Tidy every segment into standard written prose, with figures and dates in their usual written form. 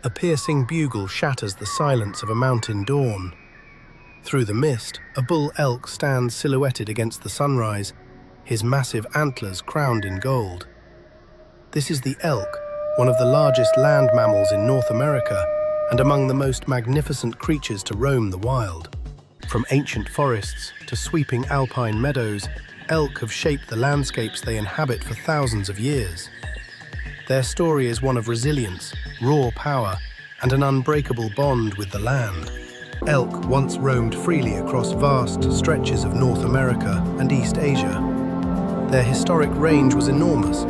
A piercing bugle shatters the silence of a mountain dawn. Through the mist, a bull elk stands silhouetted against the sunrise, his massive antlers crowned in gold. This is the elk, one of the largest land mammals in North America and among the most magnificent creatures to roam the wild. From ancient forests to sweeping alpine meadows, elk have shaped the landscapes they inhabit for thousands of years. Their story is one of resilience, raw power, and an unbreakable bond with the land. Elk once roamed freely across vast stretches of North America and East Asia. Their historic range was enormous,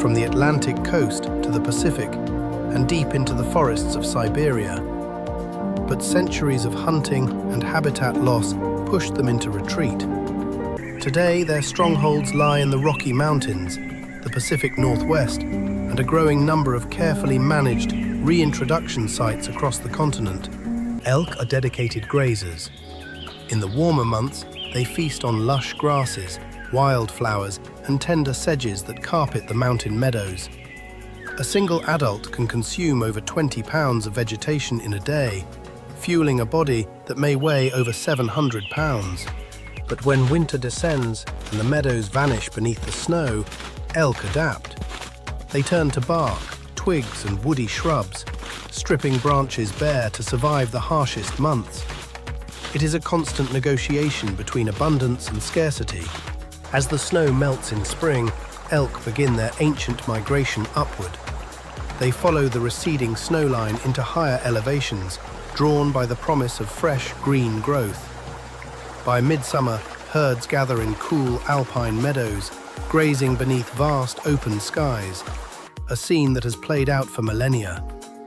from the Atlantic coast to the Pacific and deep into the forests of Siberia. But centuries of hunting and habitat loss pushed them into retreat. Today, their strongholds lie in the Rocky Mountains, the Pacific Northwest, and a growing number of carefully managed reintroduction sites across the continent. Elk are dedicated grazers. In the warmer months, they feast on lush grasses, wildflowers, and tender sedges that carpet the mountain meadows. A single adult can consume over 20 pounds of vegetation in a day, fueling a body that may weigh over 700 pounds. But when winter descends and the meadows vanish beneath the snow, elk adapt. They turn to bark, twigs, and woody shrubs, stripping branches bare to survive the harshest months. It is a constant negotiation between abundance and scarcity. As the snow melts in spring, elk begin their ancient migration upward. They follow the receding snowline into higher elevations, drawn by the promise of fresh, green growth. By midsummer, herds gather in cool alpine meadows, grazing beneath vast open skies, a scene that has played out for millennia.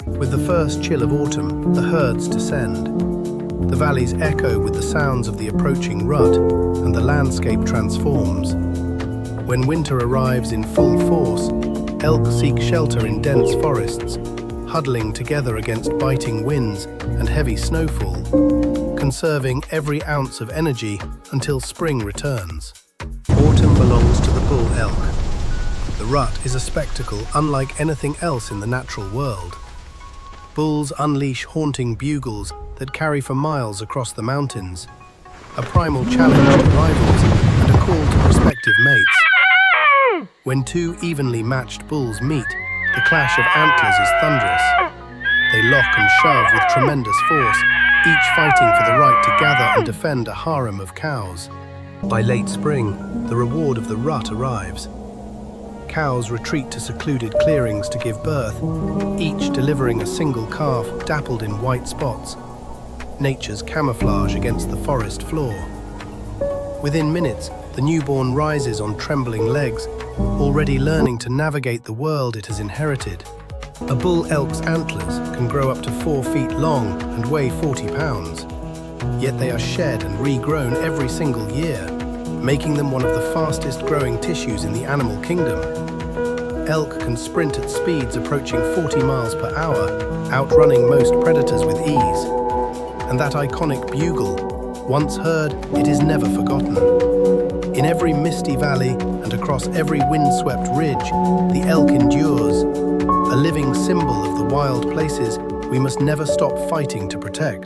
With the first chill of autumn, the herds descend. The valleys echo with the sounds of the approaching rut, and the landscape transforms. When winter arrives in full force, elk seek shelter in dense forests, huddling together against biting winds and heavy snowfall, conserving every ounce of energy until spring returns. Autumn belongs to the bull elk. The rut is a spectacle unlike anything else in the natural world. Bulls unleash haunting bugles that carry for miles across the mountains, a primal challenge to rivals and a call to prospective mates. When two evenly matched bulls meet, the clash of antlers is thunderous. They lock and shove with tremendous force, each fighting for the right to gather and defend a harem of cows. By late spring, the reward of the rut arrives. Cows retreat to secluded clearings to give birth, each delivering a single calf dappled in white spots, nature's camouflage against the forest floor. Within minutes, the newborn rises on trembling legs, already learning to navigate the world it has inherited. A bull elk's antlers can grow up to 4 feet long and weigh 40 pounds. Yet they are shed and regrown every single year, making them one of the fastest growing tissues in the animal kingdom. Elk can sprint at speeds approaching 40 miles per hour, outrunning most predators with ease. And that iconic bugle, once heard, it is never forgotten. In every misty valley and across every windswept ridge, the elk endures, a living symbol of the wild places we must never stop fighting to protect.